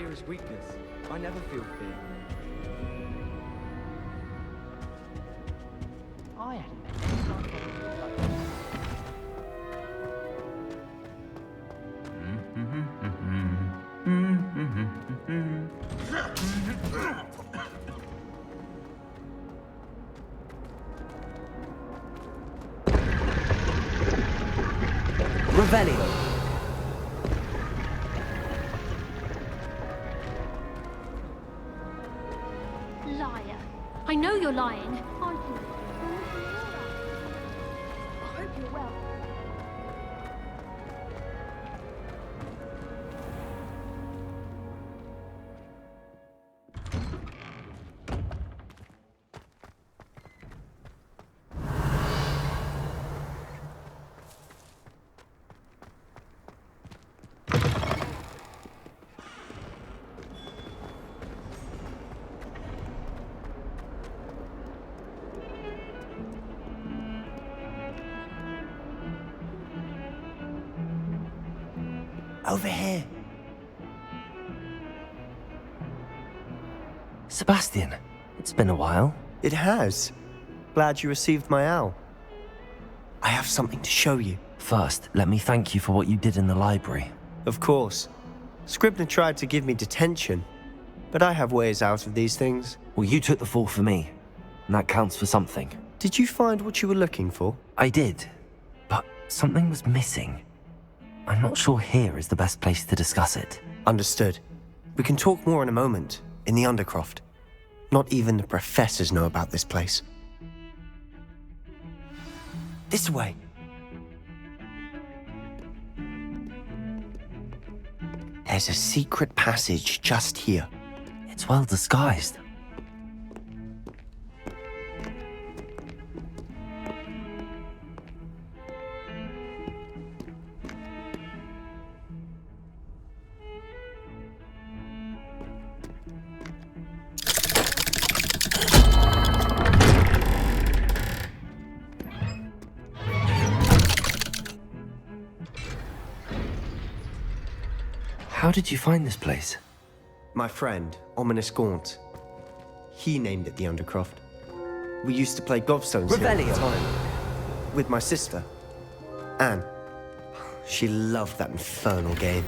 fear is weakness. I never feel fear. I hadn't met anyone like this. Revelio. Liar. I know you're lying. Aren't you? I hope you're well. Over here. Sebastian, it's been a while. It has. Glad you received my owl. I have something to show you. First, let me thank you for what you did in the library. Of course. Scribner tried to give me detention, but I have ways out of these things. Well, you took the fall for me, and that counts for something. Did you find what you were looking for? I did, but something was missing. I'm not sure here is the best place to discuss it. Understood. We can talk more in a moment, in the Undercroft. Not even the professors know about this place. This way. There's a secret passage just here. It's well disguised. How did you find this place? My friend, Ominous Gaunt. He named it the Undercroft. We used to play gobstones here at the Revelio. time. With my sister, Anne. She loved that infernal game.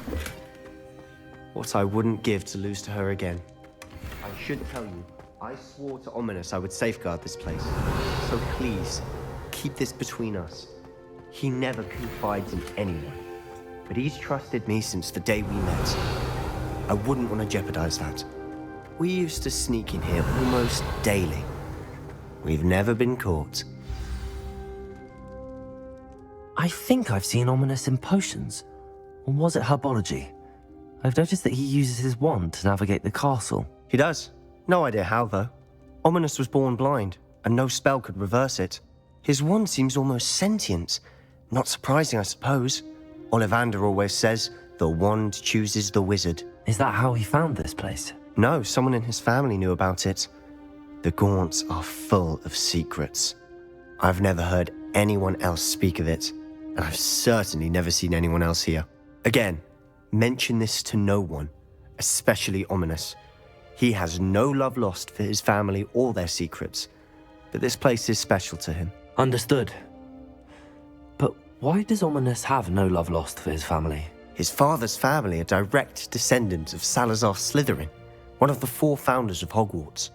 What I wouldn't give to lose to her again. I should tell you, I swore to Ominous I would safeguard this place. So please, keep this between us. He never confides in anyone. But he's trusted me since the day we met. I wouldn't want to jeopardize that. We used to sneak in here almost daily. We've never been caught. I think I've seen Ominous in potions. Or was it herbology? I've noticed that he uses his wand to navigate the castle. He does. No idea how, though. Ominous was born blind, and no spell could reverse it. His wand seems almost sentient. Not surprising, I suppose. Ollivander always says, the wand chooses the wizard. Is that how he found this place? No, someone in his family knew about it. The Gaunts are full of secrets. I've never heard anyone else speak of it, and I've certainly never seen anyone else here. Again, mention this to no one, especially Ominous. He has no love lost for his family or their secrets, but this place is special to him. Understood. But why does Ominous have no love lost for his family? His father's family are direct descendants of Salazar Slytherin, one of the 4 founders of Hogwarts.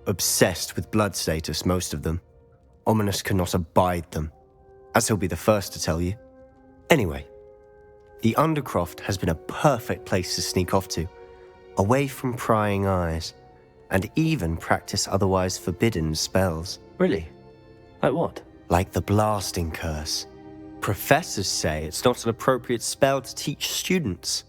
Obsessed with blood status, most of them. Ominous cannot abide them, as he'll be the first to tell you. Anyway, the Undercroft has been a perfect place to sneak off to, away from prying eyes, and even practice otherwise forbidden spells. Really? Like what? Like the blasting curse. Professors say it's not an appropriate spell to teach students.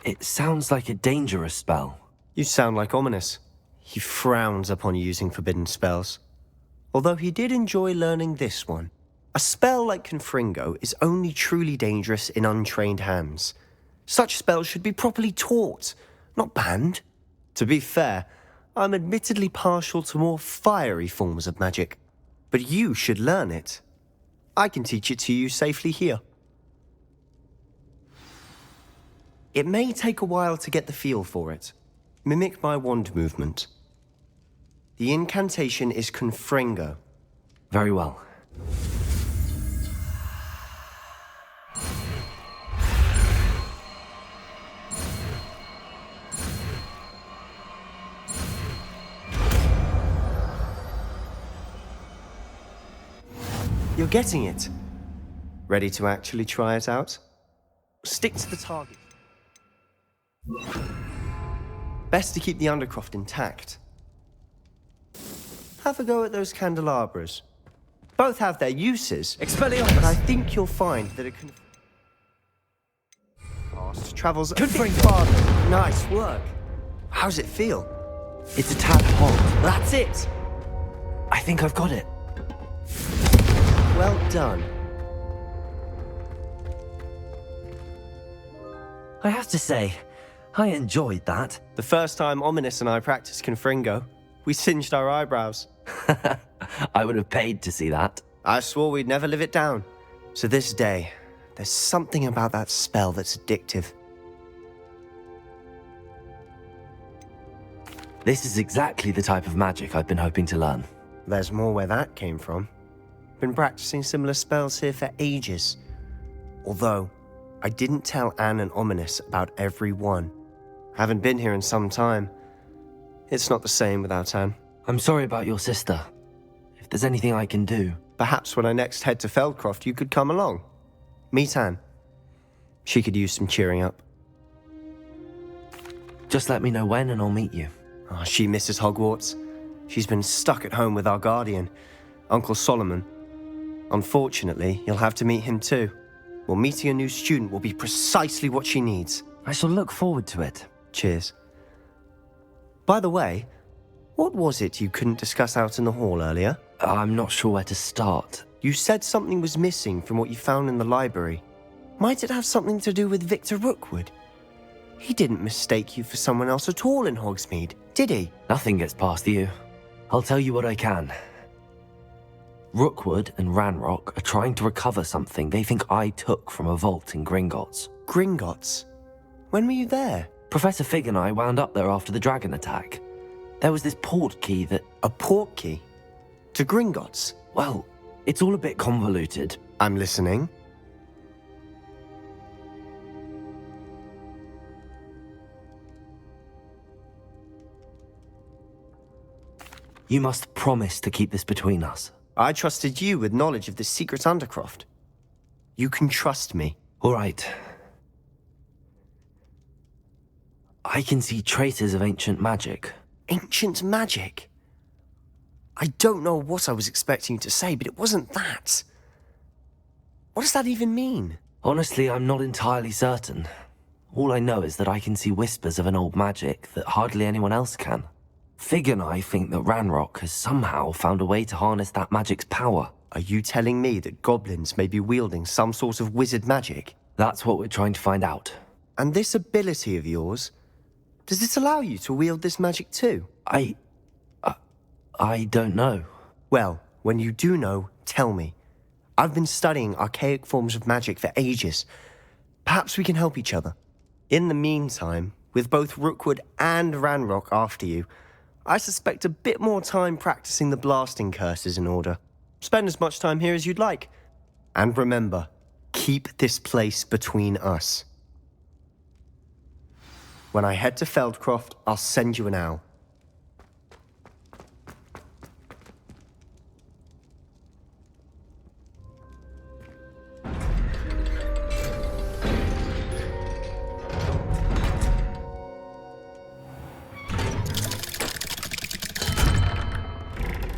It sounds like a dangerous spell. You sound like Ominous. He frowns upon using forbidden spells. Although he did enjoy learning this one. A spell like Confringo is only truly dangerous in untrained hands. Such spells should be properly taught, not banned. To be fair, I'm admittedly partial to more fiery forms of magic. But you should learn it. I can teach it to you safely here. It may take a while to get the feel for it. Mimic my wand movement. The incantation is Confringo. Very well. You're getting it. Ready to actually try it out? Stick to the target. Best to keep the Undercroft intact. Have a go at those candelabras. Both have their uses, Expelliarmus! but I think you'll find that it can... Fast travels a bit Confringo. farther. Nice work. How's it feel? It's a tad hot. That's it! I think I've got it. Well done. I have to say, I enjoyed that. The first time Ominous and I practiced Confringo, we singed our eyebrows. I would have paid to see that. I swore we'd never live it down. To this day, there's something about that spell that's addictive. This is exactly the type of magic I've been hoping to learn. There's more where that came from. Been practicing similar spells here for ages. Although, I didn't tell Anne and Ominous about every one. Haven't been here in some time. It's not the same without Anne. I'm sorry about your sister. If there's anything I can do... Perhaps when I next head to Feldcroft, you could come along. Meet Anne. She could use some cheering up. Just let me know when and I'll meet you. Oh, she misses Hogwarts. She's been stuck at home with our guardian, Uncle Solomon. Unfortunately, you'll have to meet him too. Well, meeting a new student will be precisely what she needs. I shall look forward to it. Cheers. By the way, what was it you couldn't discuss out in the hall earlier? I'm not sure where to start. You said something was missing from what you found in the library. Might it have something to do with Victor Rookwood? He didn't mistake you for someone else at all in Hogsmeade, did he? Nothing gets past you. I'll tell you what I can. Rookwood and Ranrock are trying to recover something they think I took from a vault in Gringotts. Gringotts? When were you there? Professor Fig and I wound up there after the dragon attack. There was this port key that... A port key? To Gringotts? Well, it's all a bit convoluted. I'm listening. You must promise to keep this between us. I trusted you with knowledge of the secret Undercroft. You can trust me. All right. I can see traces of ancient magic. Ancient magic? I don't know what I was expecting you to say, but it wasn't that. What does that even mean? Honestly, I'm not entirely certain. All I know is that I can see whispers of an old magic that hardly anyone else can. Fig and I think that Ranrock has somehow found a way to harness that magic's power. Are you telling me that goblins may be wielding some sort of wizard magic? That's what we're trying to find out. And this ability of yours, does it allow you to wield this magic too? I don't know. Well, when you do know, tell me. I've been studying archaic forms of magic for ages. Perhaps we can help each other. In the meantime, with both Rookwood and Ranrock after you, I suspect a bit more time practicing the blasting curse is in order. Spend as much time here as you'd like. And remember, keep this place between us. When I head to Feldcroft, I'll send you an owl.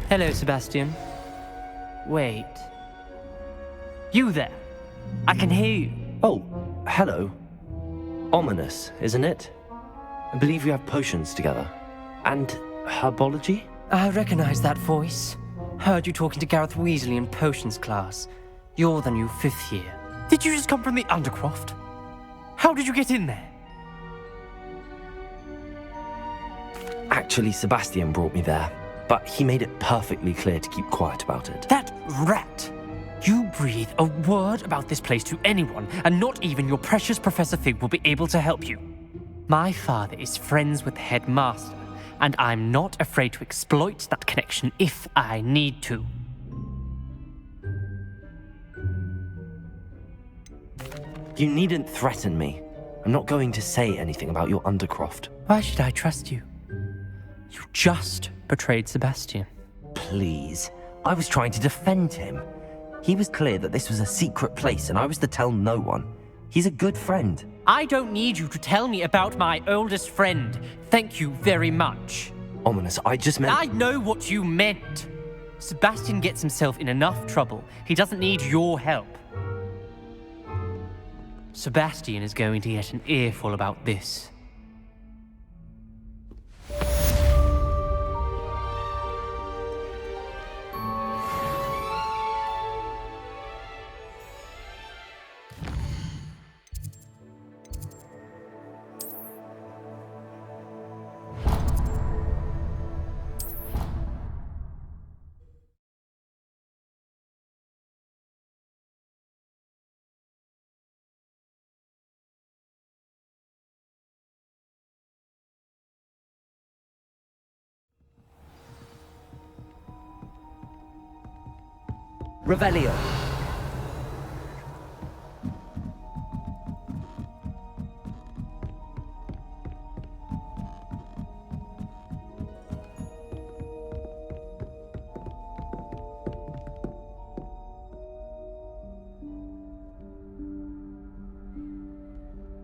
Hello, Sebastian. Wait. You there? I can hear you. Oh, hello. Ominous, isn't it? I believe we have potions together. And herbology? I recognize that voice. Heard you talking to Gareth Weasley in potions class. You're the new 5th year. Did you just come from the Undercroft? How did you get in there? Actually, Sebastian brought me there, but he made it perfectly clear to keep quiet about it. That rat! You breathe a word about this place to anyone, and not even your precious Professor Fig will be able to help you. My father is friends with the headmaster, and I'm not afraid to exploit that connection if I need to. You needn't threaten me. I'm not going to say anything about your Undercroft. Why should I trust you? You just betrayed Sebastian. Please. I was trying to defend him. He was clear that this was a secret place and I was to tell no one. He's a good friend. I don't need you to tell me about my oldest friend. Thank you very much. Ominous, I just meant... I know what you meant. Sebastian gets himself in enough trouble. He doesn't need your help. Sebastian is going to get an earful about this. Revelio.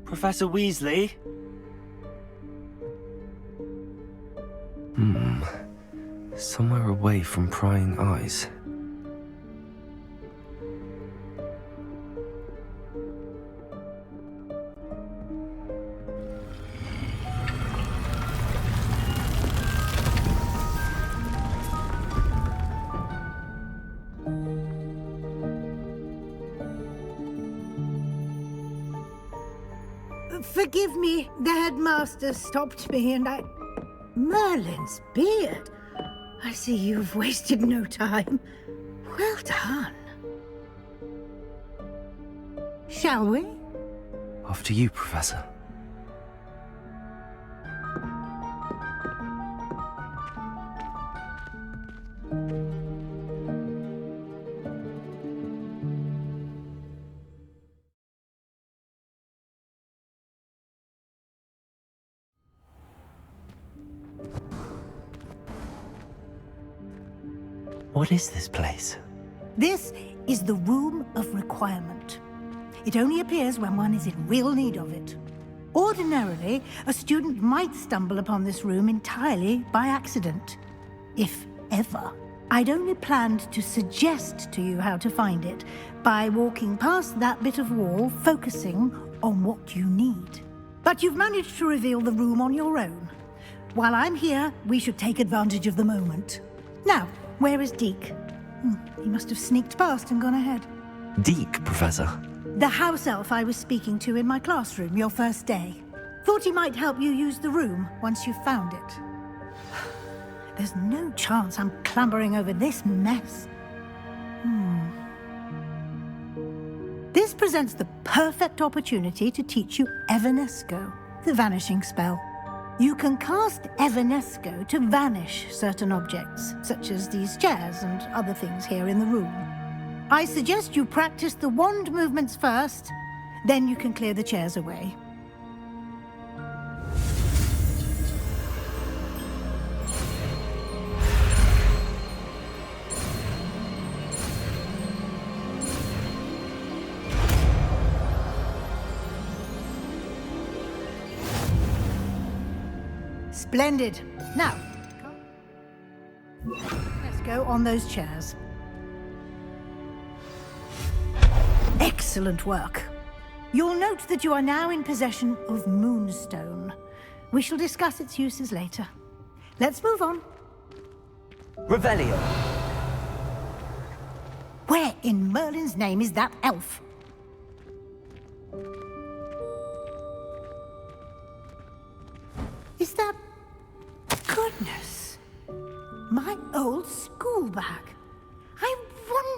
Professor Weasley? Somewhere away from prying eyes. Forgive me, the headmaster stopped me and I... Merlin's beard. I see you've wasted no time. Well done. Shall we? After you, Professor. What is this place? This is the Room of Requirement. It only appears when one is in real need of it. Ordinarily, a student might stumble upon this room entirely by accident, if ever. I'd only planned to suggest to you how to find it by walking past that bit of wall, focusing on what you need. But you've managed to reveal the room on your own. While I'm here, we should take advantage of the moment. Now, where is Deke? He must have sneaked past and gone ahead. Deke, Professor. The house elf I was speaking to in my classroom your first day. Thought he might help you use the room once you've found it. There's no chance I'm clambering over this mess. This presents the perfect opportunity to teach you Evanesco, the vanishing spell. You can cast Evanesco to vanish certain objects, such as these chairs and other things here in the room. I suggest you practice the wand movements first, then you can clear the chairs away. Splendid. Now, let's go on those chairs. Excellent work. You'll note that you are now in possession of Moonstone. We shall discuss its uses later. Let's move on. Revelio. Where in Merlin's name is that elf? Is that... Goodness. My old school bag. I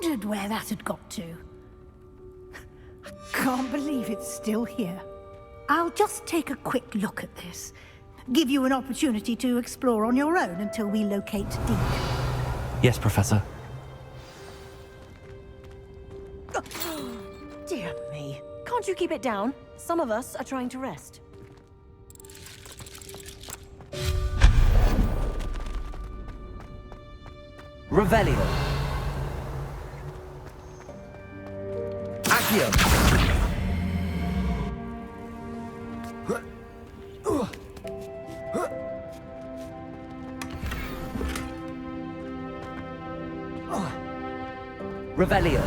wondered where that had got to. I can't believe it's still here. I'll just take a quick look at this. Give you an opportunity to explore on your own until we locate Deke. Yes, Professor. Dear me. Can't you keep it down? Some of us are trying to rest. Revelio. Accio. Revelio.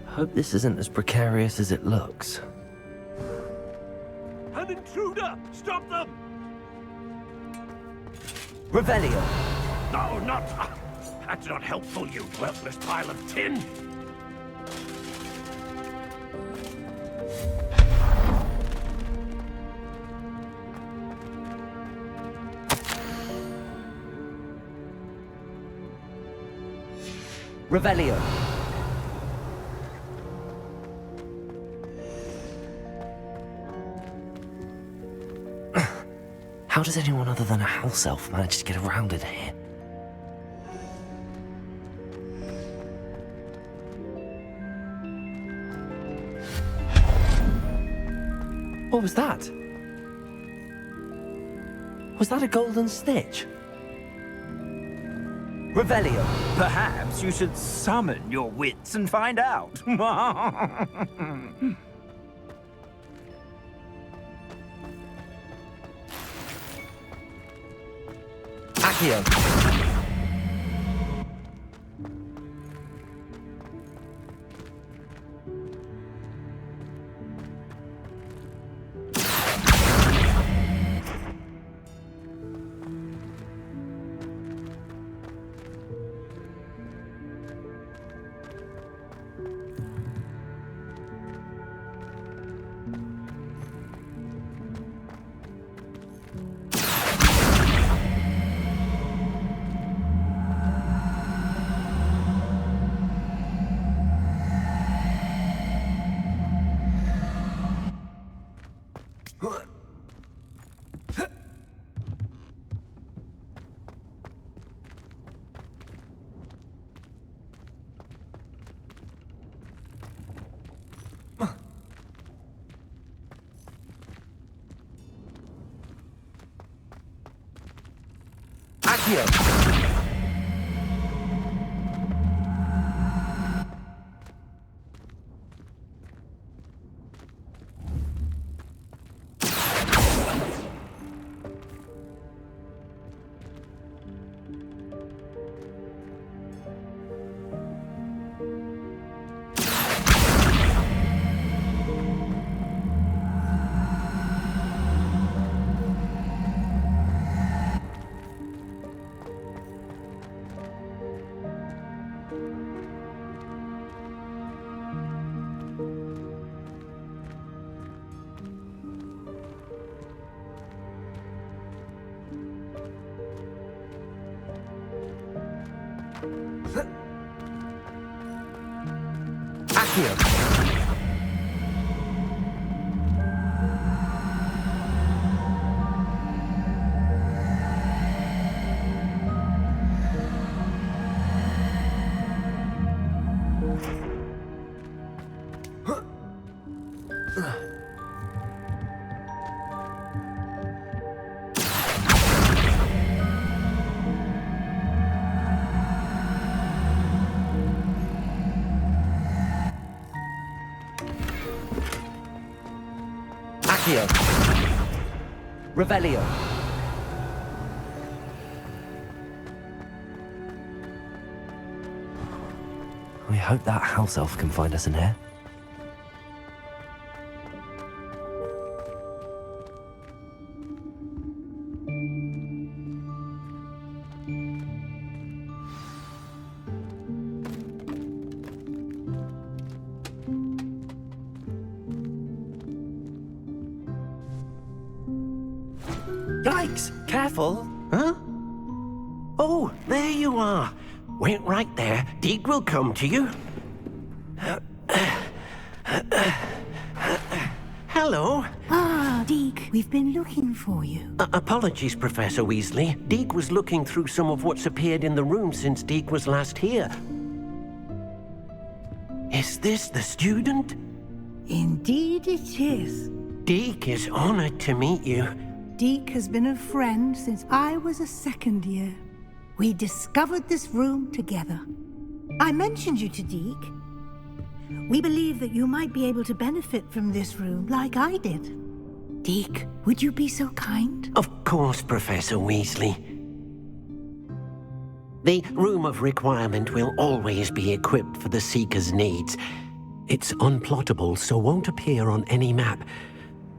Hope this isn't as precarious as it looks. An intruder! Stop them! Revelio. No, not... That's not helpful, you worthless pile of tin! Revelio. How does anyone other than a house elf manage to get around in here? What was that? Was that a golden stitch? Revelio. Perhaps you should summon your wits and find out. Accio. Accio. Accio. Accio. Revelio. We hope that house elf can find us in here. Yikes! Careful! Huh? Oh, there you are. Wait right there. Deek will come to you. Hello. Ah, Deek, we've been looking for you. Apologies, Professor Weasley. Deek was looking through some of what's appeared in the room since Deek was last here. Is this the student? Indeed it is. Deek is honored to meet you. Deek has been a friend since I was a second year. We discovered this room together. I mentioned you to Deek. We believe that you might be able to benefit from this room like I did. Deek, would you be so kind? Of course, Professor Weasley. The Room of Requirement will always be equipped for the Seeker's needs. It's unplottable, so won't appear on any map.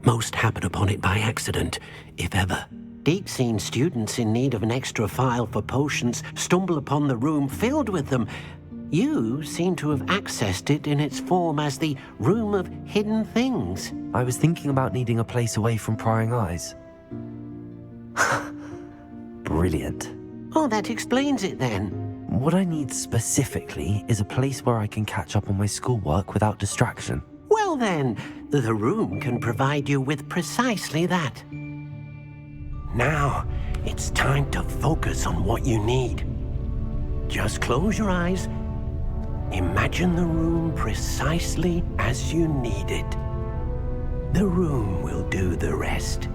Most happen upon it by accident, if ever. Deek's seen students in need of an extra file for potions stumble upon the room filled with them. You seem to have accessed it in its form as the Room of Hidden Things. I was thinking about needing a place away from prying eyes. Brilliant. Oh, that explains it then. What I need specifically is a place where I can catch up on my schoolwork without distraction. Well then, the room can provide you with precisely that. Now, it's time to focus on what you need. Just close your eyes. Imagine the room precisely as you need it. The room will do the rest.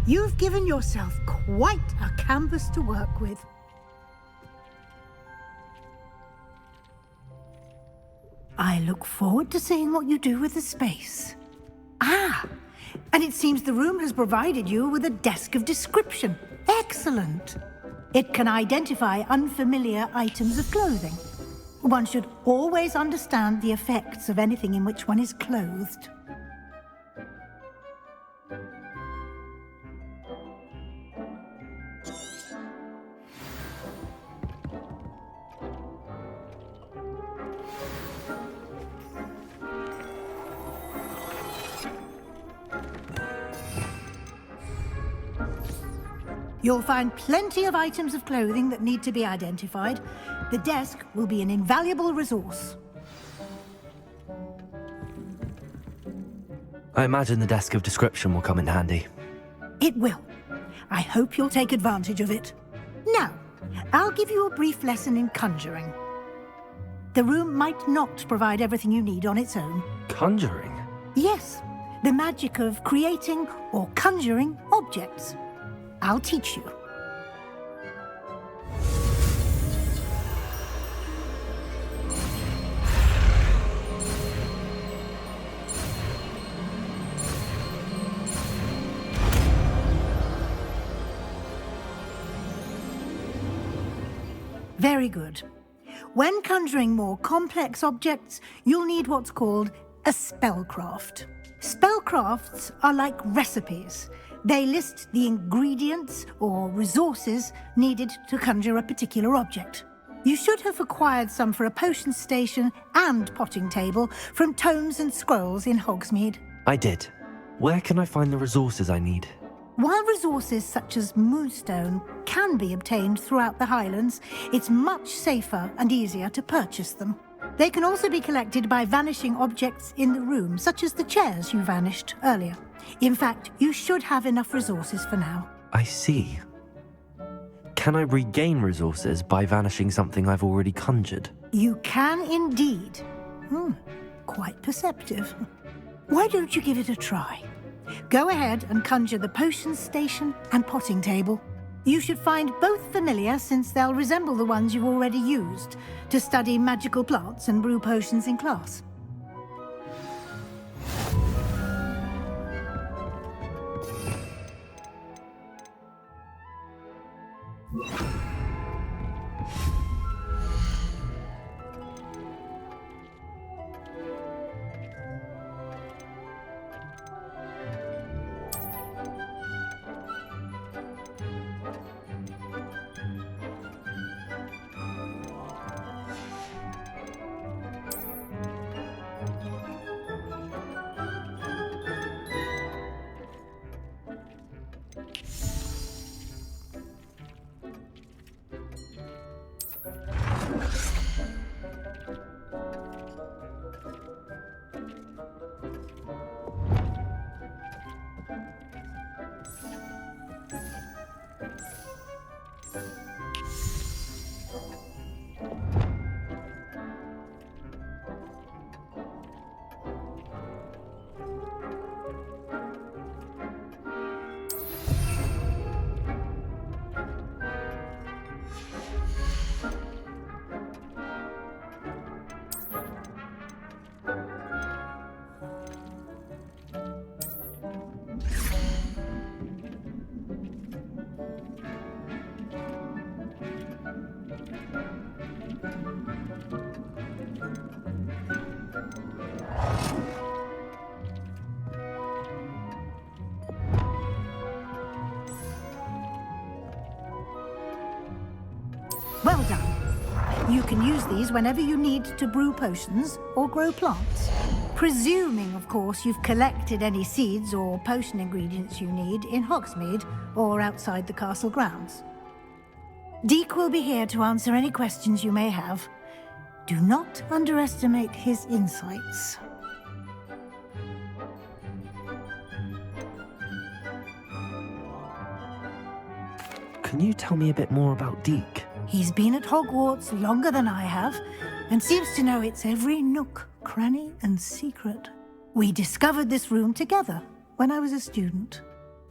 You've given yourself quite a canvas to work with. I look forward to seeing what you do with the space. Ah, and it seems the room has provided you with a desk of description. Excellent. It can identify unfamiliar items of clothing. One should always understand the effects of anything in which one is clothed. You'll find plenty of items of clothing that need to be identified. The desk will be an invaluable resource. I imagine the desk of description will come in handy. It will. I hope you'll take advantage of it. Now, I'll give you a brief lesson in conjuring. The room might not provide everything you need on its own. Conjuring? Yes, the magic of creating or conjuring objects. I'll teach you. Very good. When conjuring more complex objects, you'll need what's called a spellcraft. Spellcrafts are like recipes. They list the ingredients or resources needed to conjure a particular object. You should have acquired some for a potion station and potting table from tomes and scrolls in Hogsmeade. I did. Where can I find the resources I need? While resources such as moonstone can be obtained throughout the Highlands, it's much safer and easier to purchase them. They can also be collected by vanishing objects in the room, such as the chairs you vanished earlier. In fact, you should have enough resources for now. I see. Can I regain resources by vanishing something I've already conjured? You can indeed. Quite perceptive. Why don't you give it a try? Go ahead and conjure the potion station and potting table. You should find both familiar, since they'll resemble the ones you've already used to study magical plants and brew potions in class. Well done. You can use these whenever you need to brew potions or grow plants. Presuming, of course, you've collected any seeds or potion ingredients you need in Hogsmeade or outside the castle grounds. Deek will be here to answer any questions you may have. Do not underestimate his insights. Can you tell me a bit more about Deek? He's been at Hogwarts longer than I have, and seems to know its every nook, cranny, and secret. We discovered this room together when I was a student.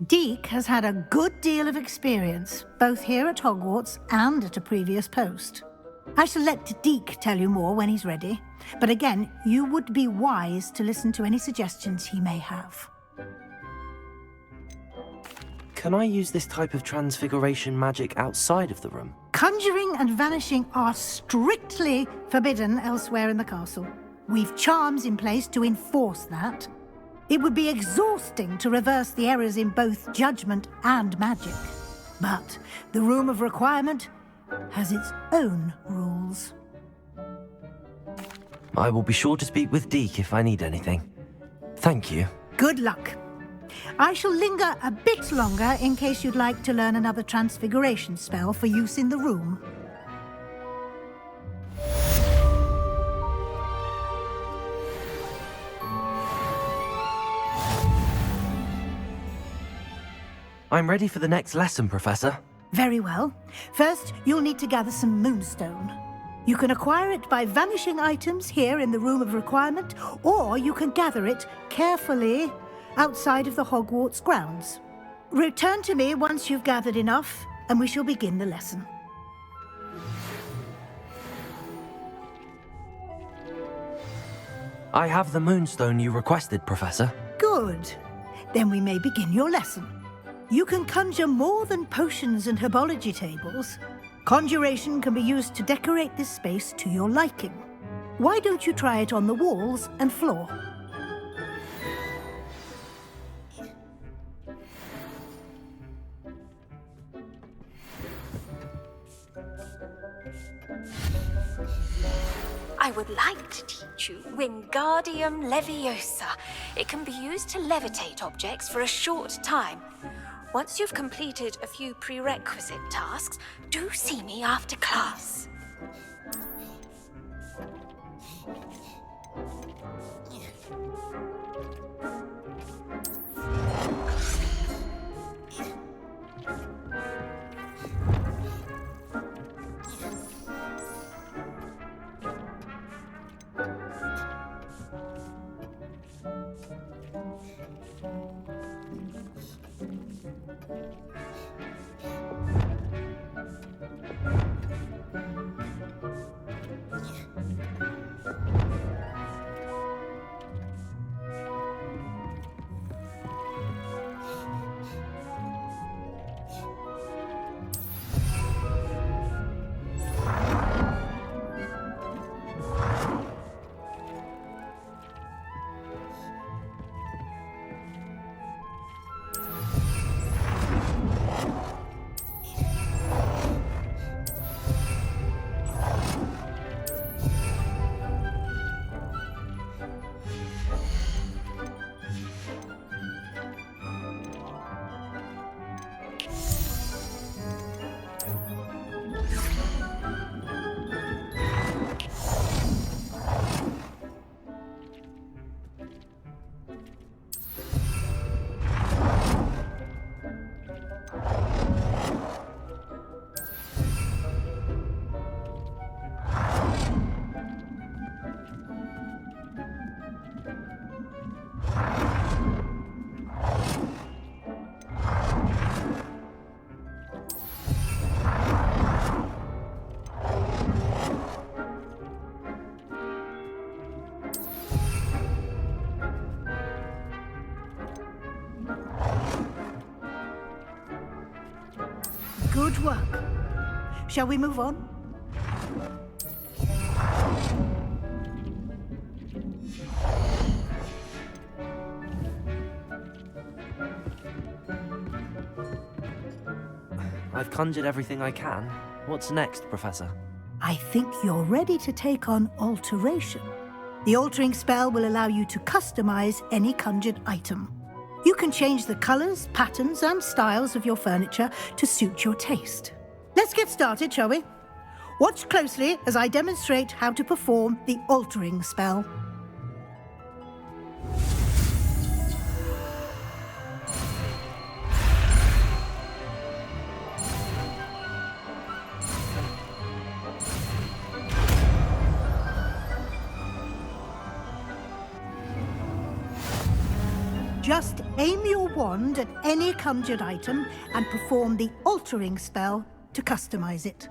Deek has had a good deal of experience, both here at Hogwarts and at a previous post. I shall let Deek tell you more when he's ready, but again, you would be wise to listen to any suggestions he may have. Can I use this type of transfiguration magic outside of the room? Conjuring and vanishing are strictly forbidden elsewhere in the castle. We've charms in place to enforce that. It would be exhausting to reverse the errors in both judgment and magic. But the Room of Requirement has its own rules. I will be sure to speak with Deek if I need anything. Thank you. Good luck. I shall linger a bit longer in case you'd like to learn another transfiguration spell for use in the room. I'm ready for the next lesson, Professor. Very well. First, you'll need to gather some moonstone. You can acquire it by vanishing items here in the Room of Requirement, or you can gather it carefully outside of the Hogwarts grounds. Return to me once you've gathered enough, and we shall begin the lesson. I have the moonstone you requested, Professor. Good. Then we may begin your lesson. You can conjure more than potions and herbology tables. Conjuration can be used to decorate this space to your liking. Why don't you try it on the walls and floor? I would like to teach you Wingardium Leviosa. It can be used to levitate objects for a short time. Once you've completed a few prerequisite tasks, do see me after class. Good work. Shall we move on? I've conjured everything I can. What's next, Professor? I think you're ready to take on alteration. The altering spell will allow you to customize any conjured item. You can change the colors, patterns, and styles of your furniture to suit your taste. Let's get started, shall we? Watch closely as I demonstrate how to perform the altering spell. Just aim your wand at any conjured item and perform the altering spell to customize it.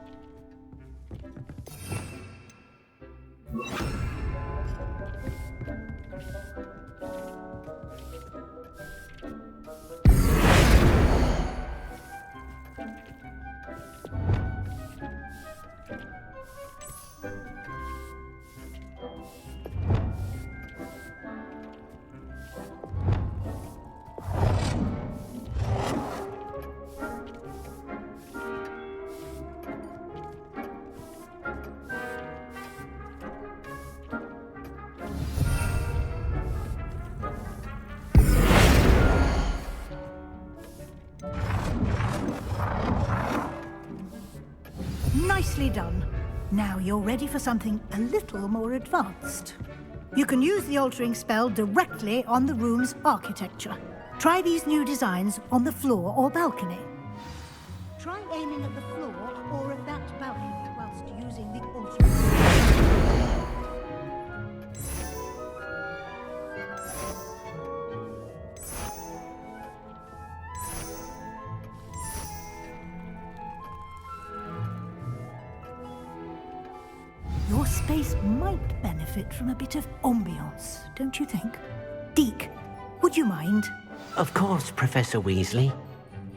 Nicely done. Now you're ready for something a little more advanced. You can use the altering spell directly on the room's architecture. Try these new designs on the floor or balcony. Try aiming at the floor or at that balcony whilst using the altering spell. Your space might benefit from a bit of ambiance, don't you think? Deke, would you mind? Of course, Professor Weasley.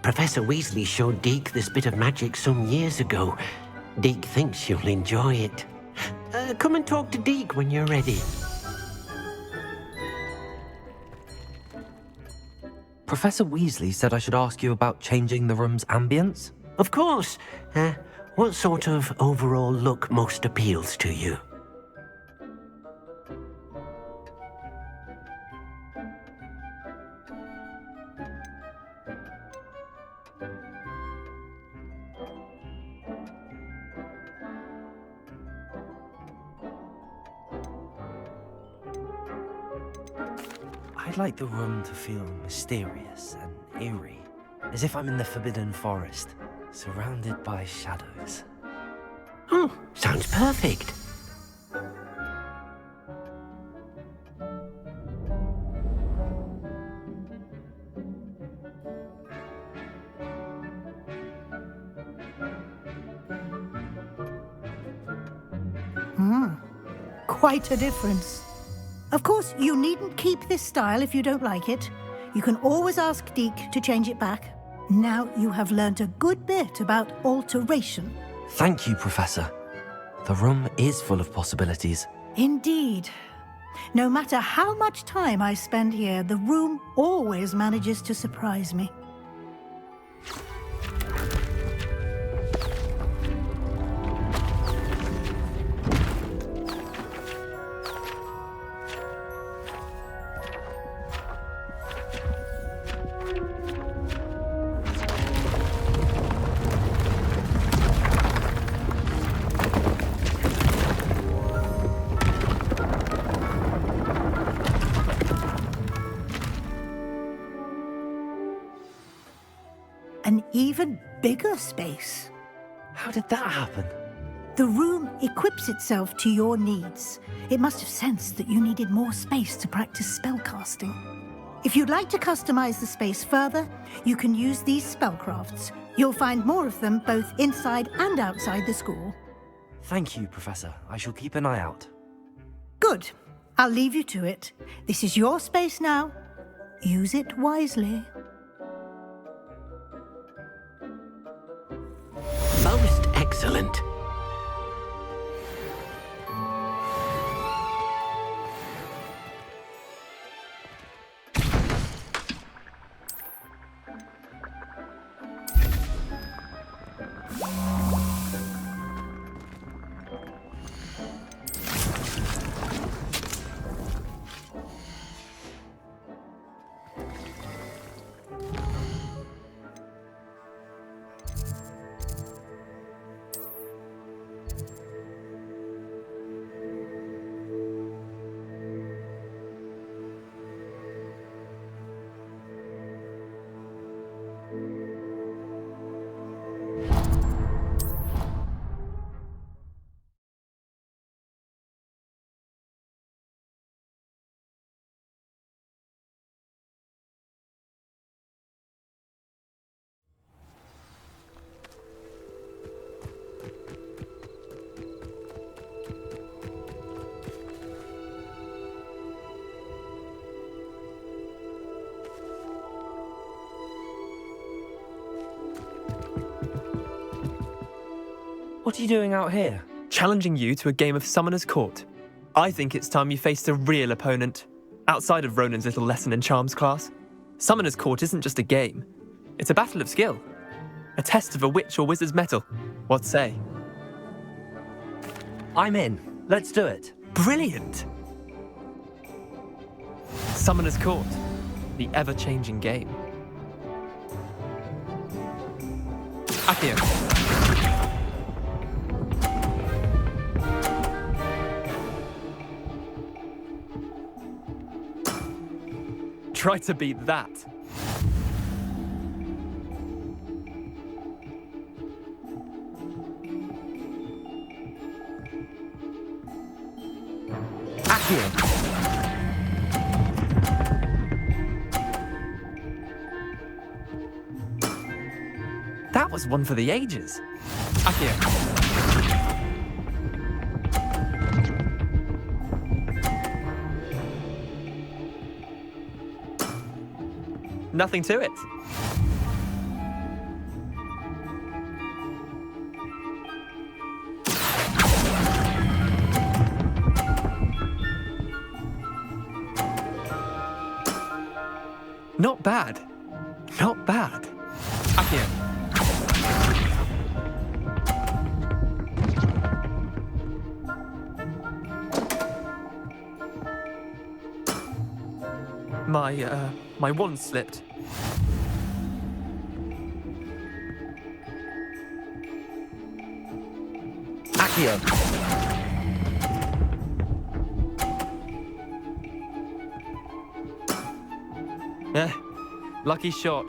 Professor Weasley showed Deke this bit of magic some years ago. Deke thinks you'll enjoy it. Come and talk to Deke when you're ready. Professor Weasley said I should ask you about changing the room's ambience? Of course. What sort of overall look most appeals to you? I'd like the room to feel mysterious and eerie, as if I'm in the Forbidden Forest, surrounded by shadows. Oh, sounds perfect. Quite a difference. Of course, you needn't keep this style if you don't like it. You can always ask Deke to change it back. Now you have learnt a good bit about alteration. Thank you, Professor. The room is full of possibilities. Indeed. No matter how much time I spend here, the room always manages to surprise me. An even bigger space. How did that happen? The room equips itself to your needs. It must have sensed that you needed more space to practice spellcasting. If you'd like to customize the space further, you can use these spellcrafts. You'll find more of them both inside and outside the school. Thank you, Professor. I shall keep an eye out. Good. I'll leave you to it. This is your space now. Use it wisely. Excellent. What are you doing out here? Challenging you to a game of Summoner's Court. I think it's time you faced a real opponent, outside of Ronan's little lesson in charms class. Summoner's Court isn't just a game. It's a battle of skill. A test of a witch or wizard's mettle. What say? I'm in. Let's do it. Brilliant! Summoner's Court. The ever-changing game. Accio. Try to beat that. Accio. That was one for the ages. Accio. Nothing to it. Not bad. Not bad. Accio. My wand slipped. Accio. Lucky shot.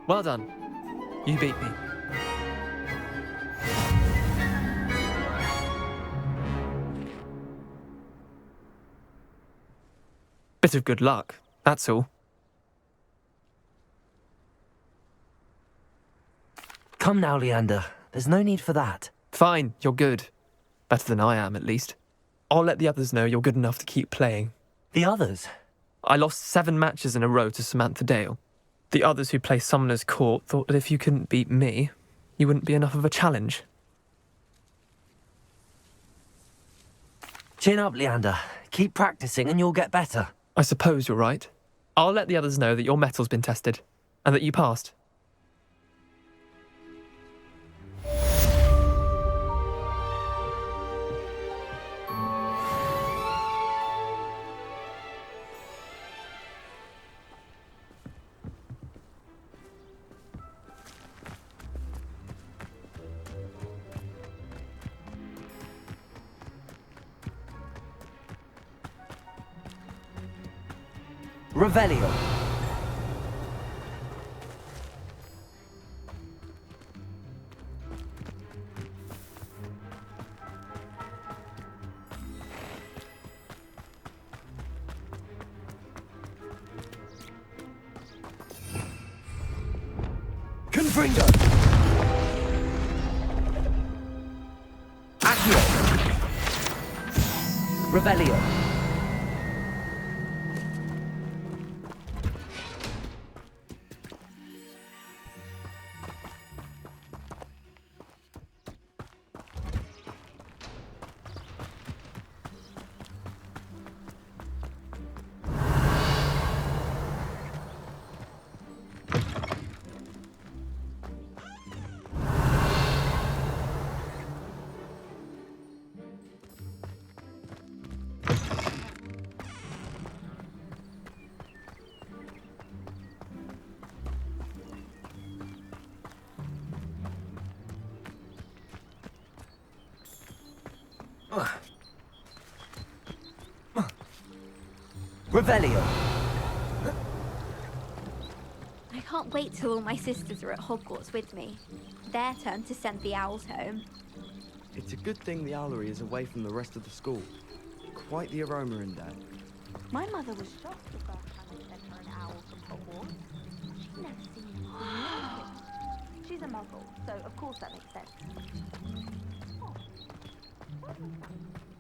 Well done. You beat me. Bit of good luck, that's all. Come now, Leander. There's no need for that. Fine, you're good. Better than I am, at least. I'll let the others know you're good enough to keep playing. The others? I lost 7 matches in a row to Samantha Dale. The others who play Summoner's Court thought that if you couldn't beat me, you wouldn't be enough of a challenge. Chin up, Leander. Keep practicing and you'll get better. I suppose you're right. I'll let the others know that your metal's been tested, and that you passed. Revelio. Confringo. Accio. Revelio. Revelio. I can't wait till all my sisters are at Hogwarts with me. Their turn to send the owls home. It's a good thing the owlery is away from the rest of the school. Quite the aroma in there. My mother was shocked the first time I sent her an owl from Hogwarts. She'd never seen anything like it. She's a muggle, so of course that makes sense. Oh, what was that?